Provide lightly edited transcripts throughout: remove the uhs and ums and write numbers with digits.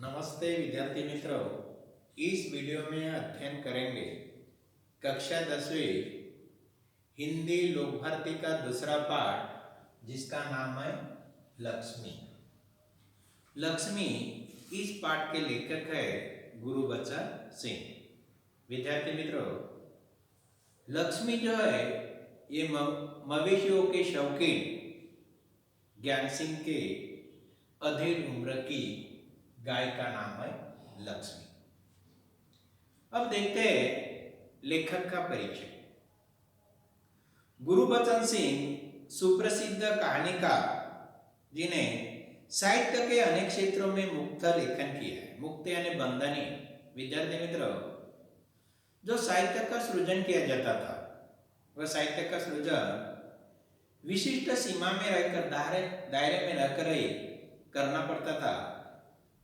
नमस्ते विद्यार्थी मित्रों। इस वीडियो में अध्ययन करेंगे कक्षा 10वीं हिंदी लोक भारती का दूसरा पाठ जिसका नाम है लक्ष्मी। लक्ष्मी इस पाठ के लेखक है गुरुबचन सिंह। विद्यार्थी मित्रों, लक्ष्मी जो है ये मवेशियों के शौकीन ज्ञान सिंह के अधेड़ उम्र की गाय का नाम है लक्ष्मी। अब देखते हैं लेखक का परिचय। गुरुबचन सिंह सुप्रसिद्ध कहानीकार जिन्हें साहित्य के अनेक क्षेत्रों में मुक्त लेखन किया है। मुक्त यानी बंधनी। विद्यार्थी मित्रों, जो साहित्य का सृजन किया जाता था वह साहित्य का सृजन विशिष्ट सीमा में रहकर दायरे में रहकर ही करना पड़ता था,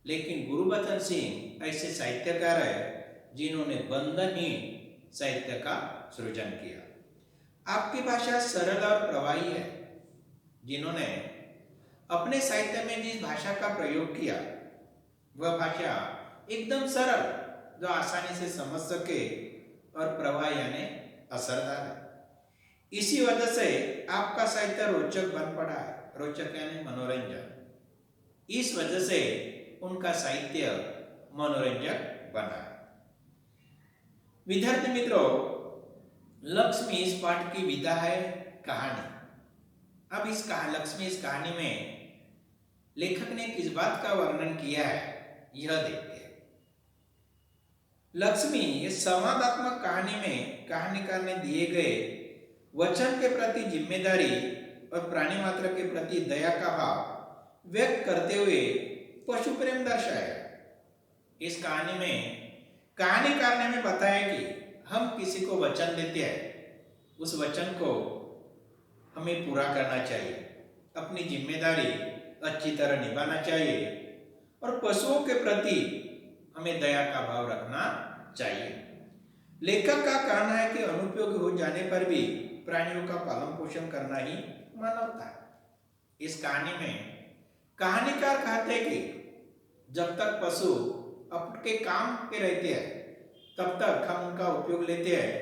लेकिन गुरुबचन सिंह ऐसे साहित्यकार है जिन्होंने बंधनहीन साहित्य का सृजन किया। आपकी भाषा सरल और प्रवाही है। जिन्होंने अपने साहित्य में जिस भाषा का प्रयोग किया वह भाषा एकदम सरल, जो आसानी से समझ सके, और प्रवाही यानी असरदार है। इसी वजह से आपका साहित्य रोचक बन पड़ा है। रोचक यानी मनोरंजन। इस वजह से उनका साहित्य मनोरंजक बना है। विद्यार्थी मित्रों, लक्ष्मी इस पाठ की विधा है कहानी। अब लक्ष्मी इस कहानी में लेखक ने किस बात का वर्णन किया है यह देखते हैं। लक्ष्मी इस संवादात्मक कहानी में कहानीकार ने दिए गए वचन के प्रति जिम्मेदारी और प्राणी मात्र के प्रति दया का भाव व्यक्त करते हुए पशु प्रेम दर्शाया। इस कहानी में कहानीकार ने हमें बताया कि हम किसी को वचन देते हैं, उस वचन को हमें पूरा करना चाहिए, अपनी जिम्मेदारी अच्छी तरह निभाना चाहिए और पशुओं के प्रति हमें दया का भाव रखना चाहिए। लेखक का कहना है कि अनुपयोगी हो जाने पर भी प्राणियों का पालन पोषण करना ही मानवता है। इस कहानी में कहानीकार कहते हैं कि जब तक पशु अपने काम पे रहते हैं तब तक हम उनका उपयोग लेते हैं,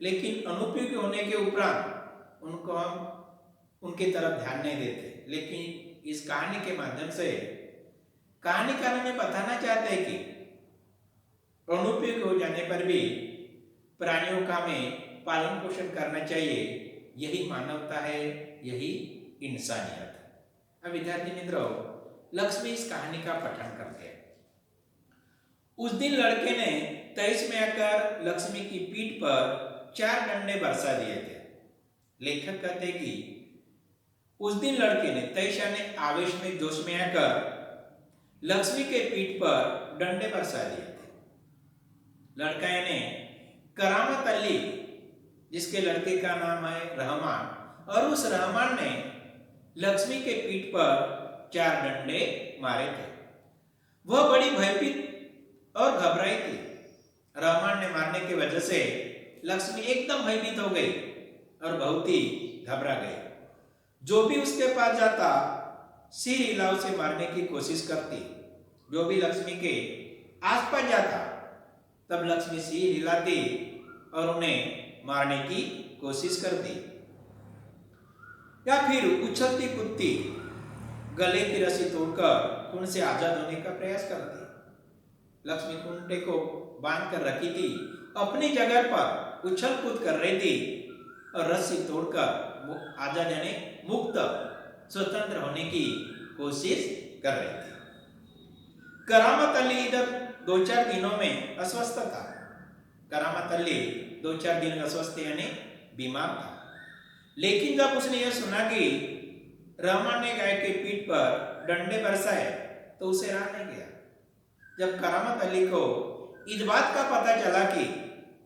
लेकिन अनुपयोगी होने के उपरांत उनको हम उनकी तरफ ध्यान नहीं देते। लेकिन इस कहानी के माध्यम से कहानीकार हमें बताना चाहते हैं कि अनुपयोगी हो जाने पर भी प्राणियों का हमें पालन पोषण करना चाहिए। यही मानवता है, यही इंसानियत है। अब विद्यार्थी मित्रों, लक्ष्मी इस कहानी का पठन करते हैं। उस दिन लड़के ने तैश में आकर लक्ष्मी की पीठ पर 4 डंडे बरसा दिए थे। लेखक कहते कि उस दिन लड़के ने तैश यानी आवेश में जोश में आकर लक्ष्मी के पीठ पर डंडे बरसा दिए थे। लड़का यानी करामत अली, जिसके लड़के का नाम है रहमान, और उस रहमान ने लक्ष्मी के पीठ पर 4 डंडे मारे थे। वह बड़ी भयभीत और घबराई थी। रहमान ने मारने की वजह से लक्ष्मी एकदम भयभीत हो गई और बहुत ही घबरा गई। जो भी उसके पास जाता सिर हिला उसे मारने की कोशिश करती। जो भी लक्ष्मी के आसपास जाता तब लक्ष्मी सिर हिलाती और उन्हें मारने की कोशिश करती, या फिर उछलती कूदती गले की रस्सी तोड़कर कुंड से आजाद होने का प्रयास करती। लक्ष्मी कुंडे को बांध कर रखी थी, अपनी जगह पर उछल कूद कर रही थी और रस्सी तोड़कर आजाद यानी मुक्त स्वतंत्र होने की कोशिश कर रही थी। करामत अली इधर 2-4 दिनों में अस्वस्थ था। करामत अली 2-4 दिन अस्वस्थ यानी बीमार था। लेकिन जब उसने यह सुना कि रहमान ने गाय के पीठ पर डंडे बरसाए तो उसे रहा नहीं गया। जब करामत अली को इस बात का पता चला कि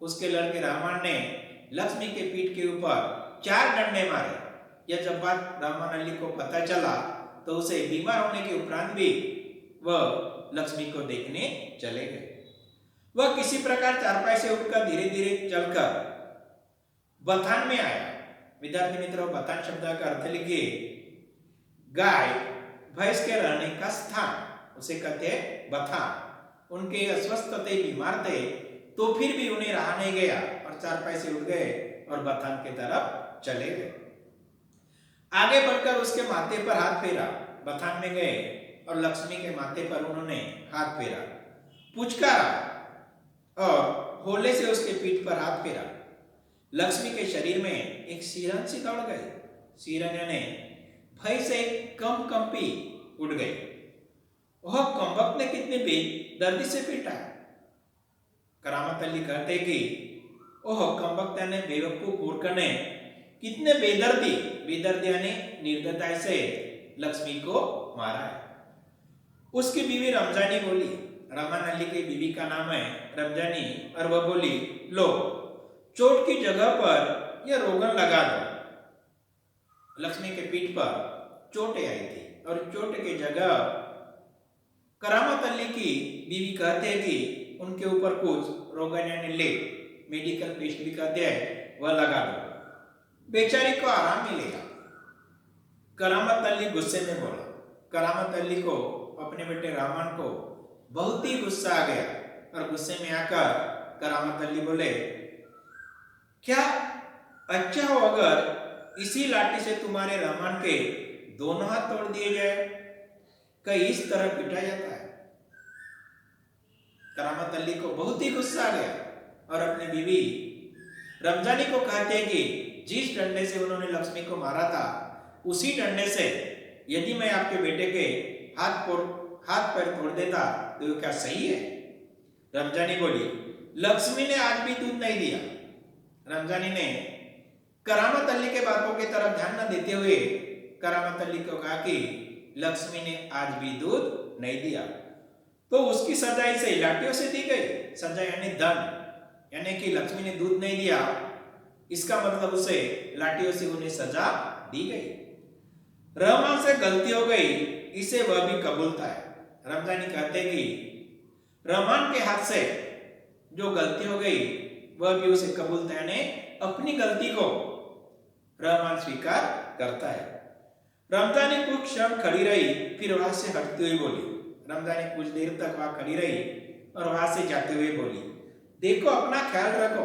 उसके लड़के रहमान ने लक्ष्मी के पीठ के ऊपर 4 डंडे मारे, यह जब बात रहमान अली को पता चला तो उसे बीमार होने के उपरांत भी वह लक्ष्मी को देखने चले गए। वह किसी प्रकार चारपाई से उठकर धीरे धीरे चलकर बथान में आया। विद्यार्थी मित्रों, बथान शब्द का अर्थ लिखिए गाय भैंस के रहने का स्थान, उसे कहते हैं बथान। उनके अस्वस्थ थे, बीमार थे, तो फिर भी उन्हें रहा नहीं गया और चारपाई से उठ गए और बथान की तरफ चले गए। आगे बढ़कर उसके माथे पर हाथ फेरा, बथान में गए और लक्ष्मी के माथे पर उन्होंने हाथ फेरा, पुचकारा और होले से उसके पीठ पर हाथ फेरा। लक्ष्मी के शरीर में एक सिरन सी दौड़ गई। सिरन यानी भय से कंपी उठ गई। वह कंबक ने कितने बेदर्दी से पीटा। करामत अली कहते कि ओह कंबक ने बेवकूफ मूर्ख ने कितने बेदर्दी यानी निर्दयता से लक्ष्मी को मारा है। उसकी बीवी रमजानी बोली, रहमान अली की बीवी का नाम है रमजानी, और वह बोली, लो चोट की जगह पर यह रोगन लगा दो। लक्ष्मी के पीठ पर चोटें आई थी और चोट की जगह करामत अली की बीवी कहते हैं कि उनके ऊपर कुछ रोगन यानी लेप, मेडिकल पेस्ट भी कहते हैं, वह लगा दो, बेचारी को आराम मिलेगा। करामत अली गुस्से में बोला। करामत अली को अपने बेटे रहमान को बहुत ही गुस्सा आ गया और गुस्से में आकर करामत अली बोले, क्या अच्छा हो अगर इसी लाठी से तुम्हारे रहमान के दोनों हाथ तोड़ दिए जाए? कहीं इस तरह पिटा जाता है। करामत अली को बहुत ही गुस्सा आ गया और अपनी बीवी रमजानी को कहते हैं कि जिस डंडे से उन्होंने लक्ष्मी को मारा था उसी डंडे से यदि मैं आपके बेटे के हाथ पैर तोड़ देता तो क्या सही है? रमजानी बोली, लक्ष्मी ने आज भी दूध नहीं दिया। रमजानी ने करामत अली के बातों की तरफ ध्यान न देते हुए करामत अली को कहा कि लक्ष्मी ने आज भी दूध नहीं दिया तो उसकी सजा इसे लाठियों से दी गई। सजा यानी दंड, यानी कि लक्ष्मी ने दूध नहीं दिया, इसका मतलब उसे लाठियों से उन्हें सजा दी गई। रहमान से गलती हो गई, इसे वह भी कबूलता है। रमजानी कहते कि रहमान के हाथ से जो गलती हो गई वह भी उसे कबूलता है, यानी अपनी गलती को रहमान स्वीकार करता है। रमजानी कुछ क्षण खड़ी रही, फिर वहां से हटती हुई बोली। रमजानी कुछ देर तक वहां खड़ी रही और वहां से जाते हुए बोली, देखो अपना ख्याल रखो।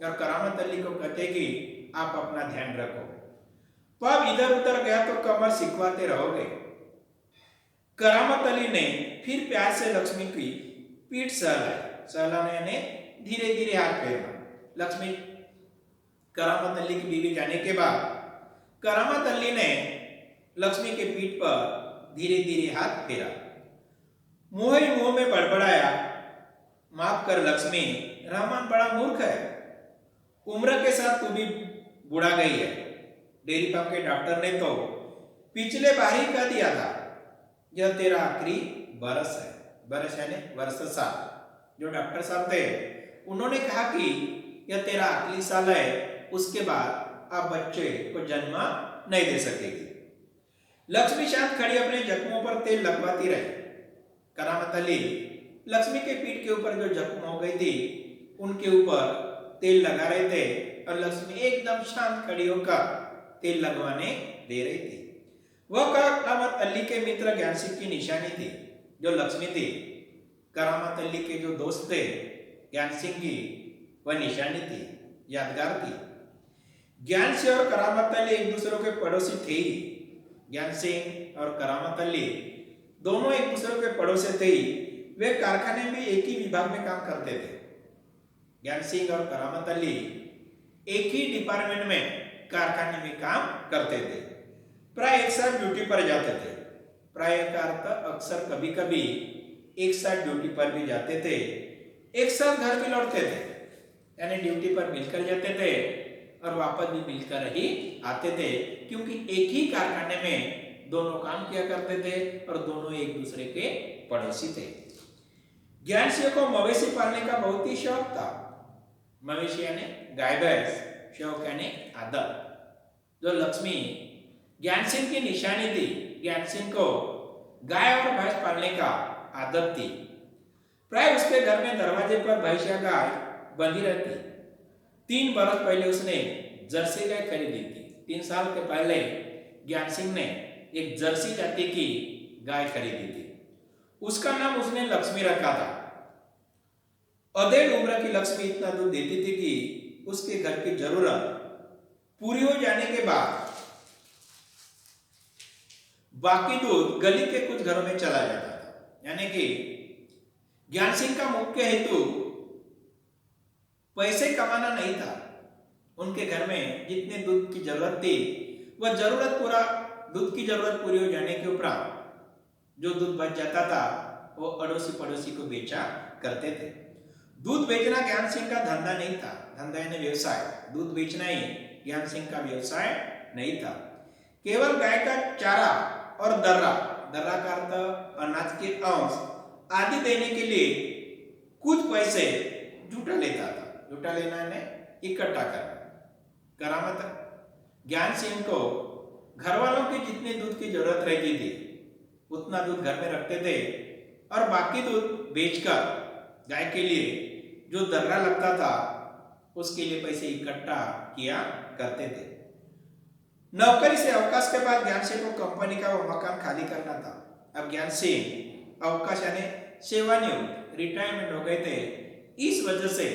और करामत अली को कहते कि आप अपना ध्यान रखो। पब इधर उधर गया तो कमर सिखवाते रहोगे। करामत अली ने फिर प्यार से लक्ष्मी की पीठ सहलाना यानी धीरे धीरे हाथ फेरना। लक्ष्मी करामत अली की बीवी जाने के बाद करामत अली ने लक्ष्मी के पीठ पर धीरे धीरे हाथ फेरा। मुंह ही मुंह में बड़बड़ाया, माफ कर लक्ष्मी, रहमान बड़ा मूर्ख है। उम्र के साथ तू भी बुढ़ा गई है। डेयरी फार्म के डॉक्टर ने तो पिछले बार ही कह दिया था यह तेरा आखिरी बरस है। बरस यानी वर्ष साल। जो डॉक्टर साहब थे उन्होंने कहा कि यह तेरा आखिरी साल है, उसके बाद आप बच्चे को जन्म नहीं दे सकेगी। लक्ष्मी शांत खड़ी अपने जख्मों पर तेल लगवाती रही। करामत अली लक्ष्मी के पीठ के ऊपर जो जख्म हो गई थी उनके ऊपर तेल लगा रहे थे और लक्ष्मी एकदम शांत खड़ी होकर तेल लगवाने दे रही थी। वह करामत अली के मित्र ज्ञान सिंह की निशानी थी। जो लक्ष्मी थी करामत अली के जो दोस्त थे ज्ञान सिंह की वह निशानी थी, यादगार थी। ज्ञान सिंह और करामत अली एक दूसरे के पड़ोसी थे ही। ज्ञान सिंह और करामत अली दोनों एक दूसरे के पड़ोसी थे ही। वे कारखाने में एक ही विभाग में काम करते थे। ज्ञान सिंह और करामत अली एक ही डिपार्टमेंट में कारखाने में काम करते थे। प्राय एक साथ ड्यूटी पर जाते थे। प्राय का अर्थ अक्सर कभी कभी एक साथ ड्यूटी पर भी जाते थे, एक साथ घर भी लौटते थे, यानी ड्यूटी पर मिलकर जाते थे और वापस भी मिलकर ही आते थे, क्योंकि एक ही कारखाने में दोनों काम किया करते थे और दोनों एक दूसरे के पड़ोसी थे। ज्ञान सिंह को मवेशी पालने का बहुत ही शौक था। मवेशी यानी गाय भैंस, शौक यानी आदत। जो लक्ष्मी ज्ञान सिंह की निशानी थी, ज्ञान सिंह को गाय और भैंस पालने का आदत थी। प्राय उसके घर में दरवाजे पर भैंस या गाय बंधी रहती। 3 बरस पहले उसने जर्सी गाय खरीदी थी। 3 साल के पहले ज्ञान सिंह ने एक जर्सी जाति की गाय खरीदी थी। उसका नाम उसने लक्ष्मी रखा था। अधेड़ उम्र की लक्ष्मी इतना दूध देती थी कि उसके घर की जरूरत पूरी हो जाने के बाद बाकी दूध गली के कुछ घरों में चला जाता था। यानी कि ज्ञान सिंह का मुख्य हेतु पैसे कमाना नहीं था। उनके घर में जितने दूध की जरूरत थी वह दूध की जरूरत पूरी हो जाने के उपरांत जो दूध बच जाता था वो अड़ोसी पड़ोसी को बेचा करते थे। दूध बेचना ज्ञान सिंह का धंधा नहीं था, धंधा यानी व्यवसाय। दूध बेचना ही ज्ञान सिंह का व्यवसाय नहीं था। केवल गाय का चारा और दर्रा का अर्थ अनाज के अंश आदि देने के लिए कुछ पैसे जुटा लेता था। जुटा लेना है इकट्ठा करना। करामत ज्ञान सिंह को घर वालों की जितने दूध की जरूरत रहती थी उतना दूध घर में रखते थे और बाकी दूध बेचकर गाय के लिए जो दर्रा लगता था उसके लिए पैसे इकट्ठा किया करते थे। नौकरी से अवकाश के बाद ज्ञान सिंह को कंपनी का वो मकान खाली करना था। अब ज्ञान सिंह अवकाश यानी सेवानिवृत्त रिटायरमेंट हो गए थे। इस वजह से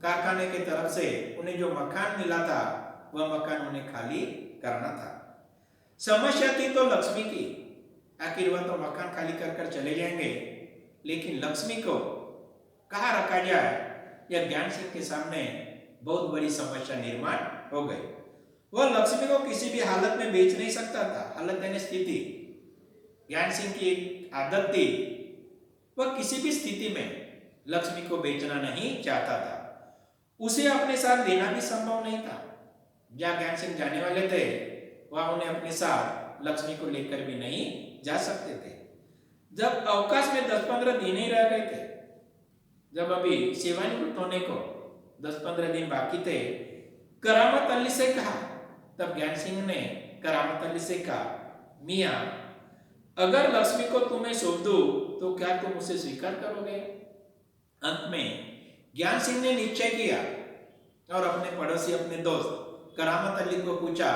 कारखाने की तरफ से उन्हें जो मकान मिला था वह मकान उन्हें खाली करना था। समस्या थी तो लक्ष्मी की। आखिर वह तो मकान खाली कर चले जाएंगे, लेकिन लक्ष्मी को कहाँ रखा जाए, यह ज्ञान सिंह के सामने बहुत बड़ी समस्या निर्माण हो गई। वह लक्ष्मी को किसी भी हालत में बेच नहीं सकता था। हालत यानी स्थिति। ज्ञान सिंह की एक आदत थी, वह किसी भी स्थिति में लक्ष्मी को बेचना नहीं चाहता था। उसे अपने साथ लेना भी संभव नहीं था। जहाँ ज्ञान सिंह जाने वाले थे वहां उन्हें अपने साथ लक्ष्मी को लेकर भी नहीं जा सकते थे। जब अवकाश में 10-15 दिन ही रह गए थे, जब अभी सेवानिवृत्त होने को 10-15 दिन बाकी थे, करामत अली से कहा। तब ज्ञान सिंह ने करामत अली से कहा, मियां अगर लक्ष्मी को तुम्हें सौंप दूं तो क्या तुम उसे स्वीकार करोगे? अंत में ज्ञान सिंह ने निश्चय किया और अपने पड़ोसी अपने दोस्त करामत अली को पूछा,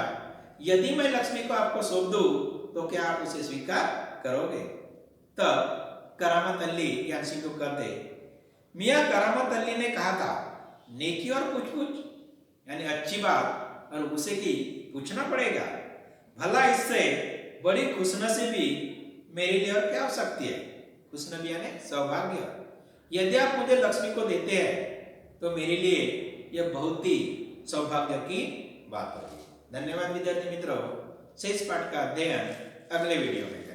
यदि मैं लक्ष्मी को आपको सौंप दूं तो क्या आप उसे स्वीकार करोगे? तब करामत अली ज्ञान सिंह को कहते, मियां करामत अली ने कहा था, नेकी और कुछ यानी अच्छी बात और उसे की पूछना पड़ेगा। भला इससे बड़ी खुशनसीबी मेरे लिए और क्या हो सकती है? खुशनसीबी यानी सौभाग्य। यदि आप मुझे लक्ष्मी को देते हैं तो मेरे लिए यह बहुत ही सौभाग्य की बात होगी। धन्यवाद विद्यार्थी मित्रों। शेष पाठ का अध्ययन अगले वीडियो में करेंगे।